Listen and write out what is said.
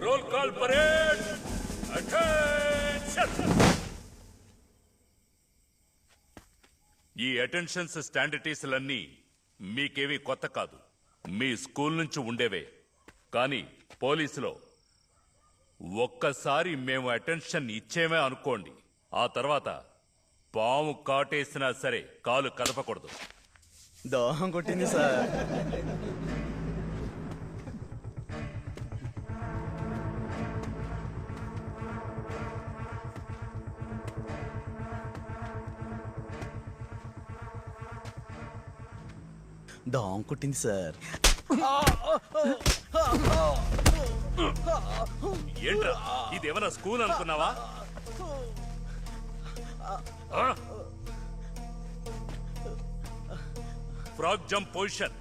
Roll call parade attention. ఈ attentions స్టాండిటీస్లన్నీ మీకేవి కొత్త కాదు, మీ స్కూల్ నుంచి ఉండేవే. కానీ పోలీసులో ఒక్కసారి మేము అటెన్షన్ ఇచ్చేమే అనుకోండి, ఆ తర్వాత పాము కాటేసినా సరే కాలు కదపకూడదు. దోహం కొట్టింది సార్. దోహం కొట్టింది సార్. ఏంట్రా ఇదేమన్నా స్కూల్ అనుకున్నావా? Frog jump position.